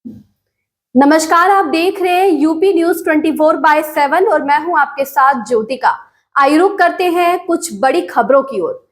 नमस्कार, आप देख रहे हैं यूपी न्यूज 24/7 और मैं हूं आपके साथ ज्योतिका। आइए रुक करते हैं कुछ बड़ी खबरों की ओर।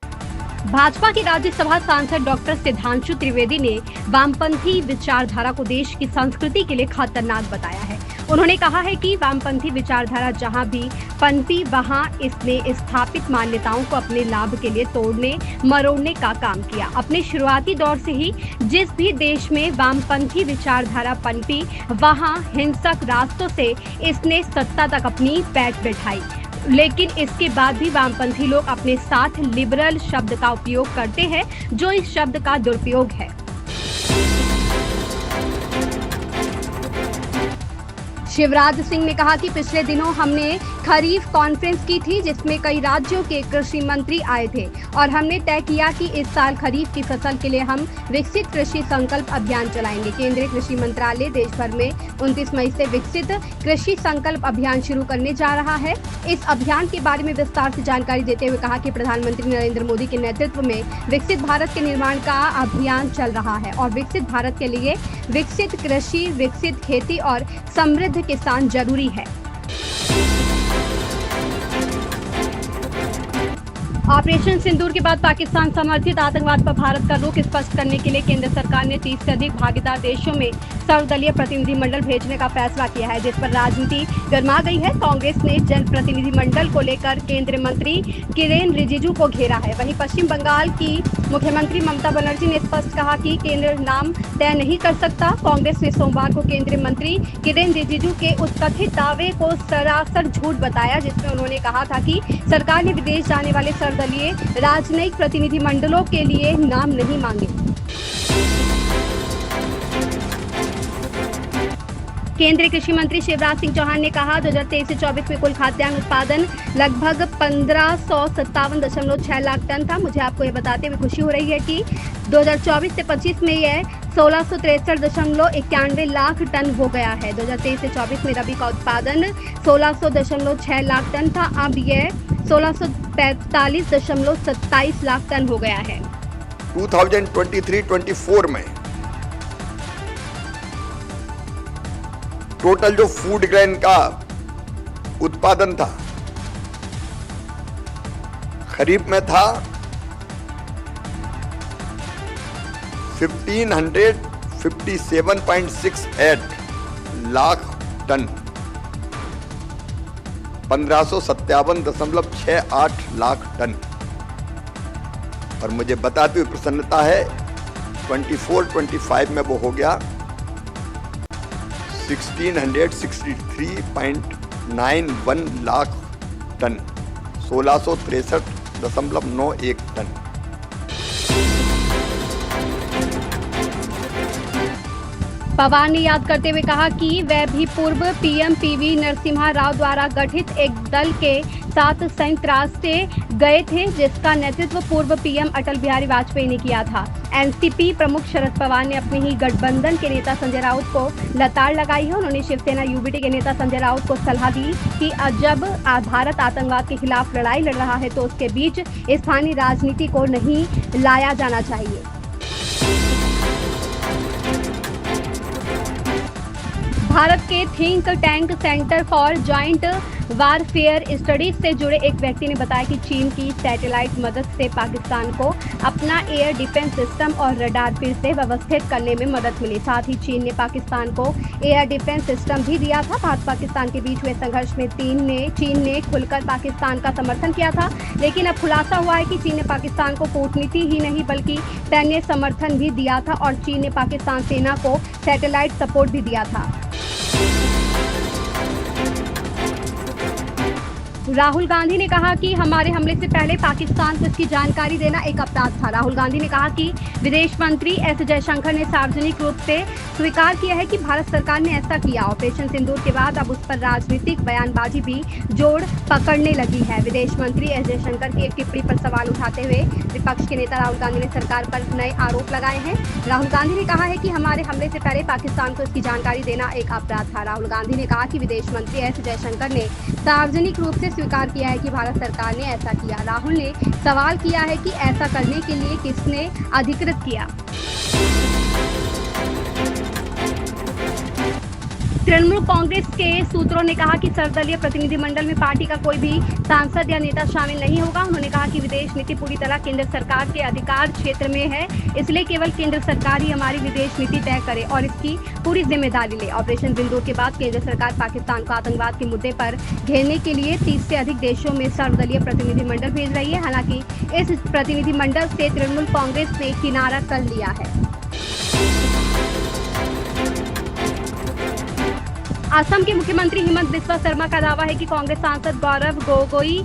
भाजपा के राज्यसभा सांसद डॉक्टर सिद्धांशु त्रिवेदी ने वामपंथी विचारधारा को देश की संस्कृति के लिए खतरनाक बताया है। उन्होंने कहा है कि वामपंथी विचारधारा जहां भी पनपी वहां इसने स्थापित मान्यताओं को अपने लाभ के लिए तोड़ने मरोड़ने का काम किया। अपने शुरुआती दौर से ही जिस भी देश में वामपंथी विचारधारा पनपी वहां हिंसक रास्तों से इसने सत्ता तक अपनी पैठ बैठाई, लेकिन इसके बाद भी वामपंथी लोग अपने साथ लिबरल शब्द का उपयोग करते हैं, जो इस शब्द का दुरुपयोग है। शिवराज सिंह ने कहा कि पिछले दिनों हमने खरीफ कॉन्फ्रेंस की थी जिसमें कई राज्यों के कृषि मंत्री आए थे और हमने तय किया कि इस साल खरीफ की फसल के लिए हम विकसित कृषि संकल्प अभियान चलाएंगे। केंद्रीय कृषि मंत्रालय देश भर में 29 मई से विकसित कृषि संकल्प अभियान शुरू करने जा रहा है। इस अभियान के बारे में विस्तार से जानकारी देते हुए कहा कि प्रधानमंत्री नरेंद्र मोदी के नेतृत्व में विकसित भारत के निर्माण का अभियान चल रहा है और विकसित भारत के लिए विकसित कृषि, विकसित खेती और समृद्ध किसान जरूरी है। ऑपरेशन सिंदूर के बाद पाकिस्तान समर्थित आतंकवाद पर भारत का रुख स्पष्ट करने के लिए केंद्र सरकार ने 30 से अधिक भागीदार देशों में सर्वदलीय प्रतिनिधिमंडल भेजने का फैसला किया है, जिस पर राजनीति गर्मा गई है। कांग्रेस ने जनप्रतिनिधिमंडल को लेकर केंद्रीय मंत्री किरेन रिजिजू को घेरा है। वहीं पश्चिम बंगाल की मुख्यमंत्री ममता बनर्जी ने स्पष्ट कहा कि केंद्र नाम तय नहीं कर सकता। कांग्रेस ने सोमवार को केंद्रीय मंत्री किरेन रिजिजू के उस कथित दावे को सरासर झूठ बताया, जिसमें उन्होंने कहा था कि सरकार ने विदेश जाने वाले सर्वदलीय राजनयिक प्रतिनिधिमंडलों के लिए नाम नहीं मांगे। केंद्रीय कृषि मंत्री शिवराज सिंह चौहान ने कहा 2023 से 24 में कुल खाद्यान्न उत्पादन लगभग 1557.6 लाख टन था। मुझे आपको ये बताते हुए खुशी हो रही है कि 2024 से 25 में यह 1663.91 लाख टन हो गया है। 2023 से 24 में रबी का उत्पादन 1600.6 लाख टन था, अब यह 1645.27 लाख टन हो गया है। 2023-24 में टोटल जो फूड ग्रेन का उत्पादन था खरीफ में था 1557.68 लाख टन, 1557.68 लाख टन। और मुझे बताते हुए प्रसन्नता है 24-25 में वो हो गया 1663.91 लाख टन, 1663.91 टन। पवार ने याद करते हुए कहा कि वह भी पूर्व पीएम पीवी नरसिम्हा राव द्वारा गठित एक दल के साथ संयुक्त राष्ट्र गए थे, जिसका नेतृत्व पूर्व पीएम अटल बिहारी वाजपेयी ने किया था। एनसीपी प्रमुख शरद पवार ने अपने ही गठबंधन के नेता संजय राउत को लताड़ लगाई है। उन्होंने शिवसेना यूबीटी के नेता संजय राउत को सलाह दी कि जब भारत आतंकवाद के खिलाफ लड़ाई लड़ रहा है तो उसके बीच स्थानीय राजनीति को नहीं लाया जाना चाहिए। भारत के think tank centre for joint warfare studies से जुड़े एक व्यक्ति ने बताया कि चीन की सैटेलाइट मदद से पाकिस्तान को अपना एयर डिफेंस सिस्टम और रडार फिर से व्यवस्थित करने में मदद मिली। साथ ही चीन ने पाकिस्तान को एयर डिफेंस सिस्टम भी दिया था। भारत पाकिस्तान के बीच हुए संघर्ष में चीन ने खुलकर पाकिस्तान का समर्थन किया था, लेकिन अब खुलासा हुआ है कि चीन ने पाकिस्तान को कूटनीति ही नहीं बल्कि सैन्य समर्थन भी दिया था और चीन ने पाकिस्तान सेना को सैटेलाइट सपोर्ट भी दिया था। राहुल गांधी ने कहा कि हमारे हमले से पहले पाकिस्तान को इसकी जानकारी देना एक अपराध था। राहुल गांधी ने कहा कि विदेश मंत्री एस जयशंकर ने सार्वजनिक रूप से स्वीकार किया है कि भारत सरकार ने ऐसा किया। ऑपरेशन सिंदूर के बाद अब उस पर राजनीतिक बयानबाजी भी जोर पकड़ने लगी है। विदेश मंत्री एस जयशंकर की एक टिप्पणी पर सवाल उठाते हुए विपक्ष के नेता राहुल गांधी ने सरकार पर नए आरोप लगाए हैं। राहुल गांधी ने कहा है कि हमारे हमले से पहले पाकिस्तान को इसकी जानकारी देना एक अपराध था। राहुल गांधी ने कहा कि विदेश मंत्री एस जयशंकर ने सार्वजनिक रूप से स्वीकार किया है कि भारत सरकार ने ऐसा किया। राहुल ने सवाल किया है कि ऐसा करने के लिए किसने अधिकृत किया। तृणमूल कांग्रेस के सूत्रों ने कहा कि सर्वदलीय प्रतिनिधिमंडल में पार्टी का कोई भी सांसद या नेता शामिल नहीं होगा। उन्होंने कहा कि विदेश नीति पूरी तरह केंद्र सरकार के अधिकार क्षेत्र में है, इसलिए केवल केंद्र सरकार ही हमारी विदेश नीति तय करे और इसकी पूरी जिम्मेदारी ले। ऑपरेशन सिंदूर के बाद केंद्र सरकार पाकिस्तान को आतंकवाद के मुद्दे पर घेरने के लिए 30 से अधिक देशों में सर्वदलीय प्रतिनिधिमंडल भेज रही है। हालांकि इस प्रतिनिधिमंडल से तृणमूल कांग्रेस ने किनारा कर लिया है। असम के मुख्यमंत्री हिमंत बिस्वा शर्मा का दावा है कि कांग्रेस सांसद गौरव गोगोई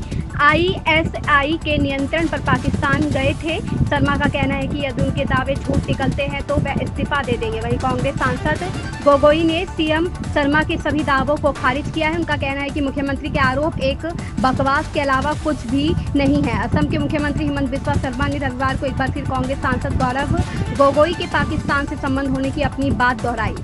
ISI के नियंत्रण पर पाकिस्तान गए थे। शर्मा का कहना है कि यदि उनके दावे झूठ निकलते हैं तो वह इस्तीफा दे देंगे। वहीं कांग्रेस सांसद गोगोई ने CM शर्मा के सभी दावों को खारिज किया है। उनका कहना है कि मुख्यमंत्री के आरोप एक बकवास के अलावा कुछ भी नहीं है। असम के मुख्यमंत्री हिमंत बिस्वा शर्मा ने रविवार को एक बार फिर कांग्रेस सांसद गौरव गोगोई के पाकिस्तान से संबंध होने की अपनी बात दोहराई।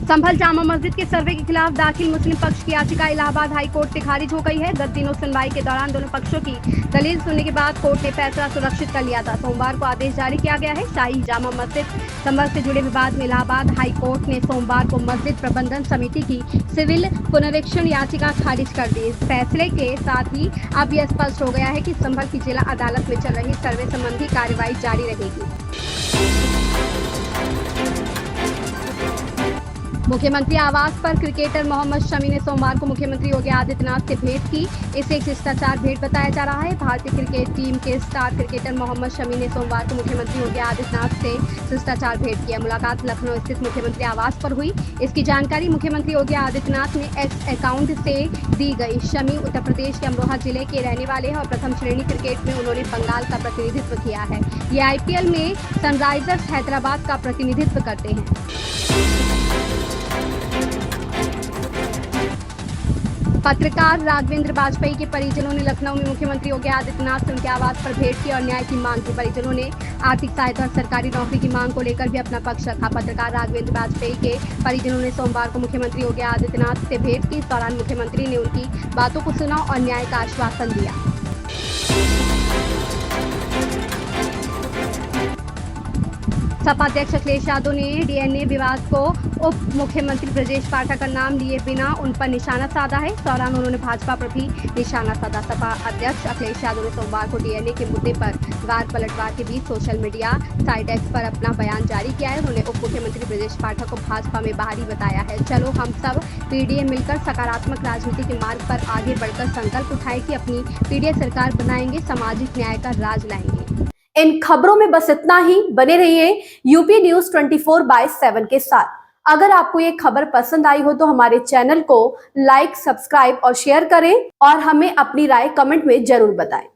संभल जामा मस्जिद के सर्वे के खिलाफ दाखिल मुस्लिम पक्ष की याचिका इलाहाबाद हाई कोर्ट से खारिज हो गई है। गत दिनों सुनवाई के दौरान दोनों पक्षों की दलील सुनने के बाद कोर्ट ने फैसला सुरक्षित कर लिया था। सोमवार को आदेश जारी किया गया है। शाही जामा मस्जिद संभल से जुड़े विवाद में इलाहाबाद हाई कोर्ट ने सोमवार को मस्जिद प्रबंधन समिति की सिविल पुनरीक्षण याचिका खारिज कर दी। इस फैसले के साथ ही अब यह स्पष्ट हो गया है कि संभल की जिला अदालत में चल रही सर्वे संबंधी कार्रवाई जारी रहेगी। मुख्यमंत्री आवास पर क्रिकेटर मोहम्मद शमी ने सोमवार को मुख्यमंत्री योगी आदित्यनाथ से भेंट की। इसे एक शिष्टाचार भेंट बताया जा रहा है। भारतीय क्रिकेट टीम के स्टार क्रिकेटर मोहम्मद शमी ने सोमवार को मुख्यमंत्री योगी आदित्यनाथ से शिष्टाचार भेंट किया। मुलाकात लखनऊ स्थित मुख्यमंत्री आवास पर हुई। इसकी जानकारी मुख्यमंत्री योगी आदित्यनाथ ने एक्स अकाउंट से दी गई। शमी उत्तर प्रदेश के अमरोहा जिले के रहने वाले हैं और प्रथम श्रेणी क्रिकेट में उन्होंने बंगाल का प्रतिनिधित्व किया है। ये IPL में सनराइजर्स हैदराबाद का प्रतिनिधित्व करते हैं। पत्रकार राघवेंद्र वाजपेयी के परिजनों ने लखनऊ में मुख्यमंत्री योगी आदित्यनाथ से उनके आवास पर भेंट की और न्याय की मांग की। परिजनों ने आर्थिक सहायता और सरकारी नौकरी की मांग को लेकर भी अपना पक्ष रखा। पत्रकार राघवेंद्र वाजपेयी के परिजनों ने सोमवार को मुख्यमंत्री योगी आदित्यनाथ से भेंट की। इस दौरान मुख्यमंत्री ने उनकी बातों को सुना और न्याय का आश्वासन दिया। सपा अध्यक्ष अखिलेश यादव ने DNA विवाद को उप मुख्यमंत्री ब्रजेश पाठक का नाम लिए बिना उन पर निशाना साधा है। इस दौरान उन्होंने भाजपा पर भी निशाना साधा। सपा अध्यक्ष अखिलेश यादव ने सोमवार को DNA के मुद्दे पर वार पलटवार के बीच सोशल मीडिया साइट X पर अपना बयान जारी किया है। उन्होंने उप मुख्यमंत्री ब्रजेश पाठक को भाजपा में बाहरी बताया है। चलो हम सब PDA मिलकर सकारात्मक राजनीति के मार्ग पर आगे बढ़कर संकल्प उठाए कि अपनी PDA सरकार बनाएंगे, सामाजिक न्याय का राज लाएंगे। इन खबरों में बस इतना ही। बने रहिए UP News 24/7 के साथ। अगर आपको ये खबर पसंद आई हो तो हमारे चैनल को लाइक, सब्सक्राइब और शेयर करें और हमें अपनी राय कमेंट में जरूर बताएं।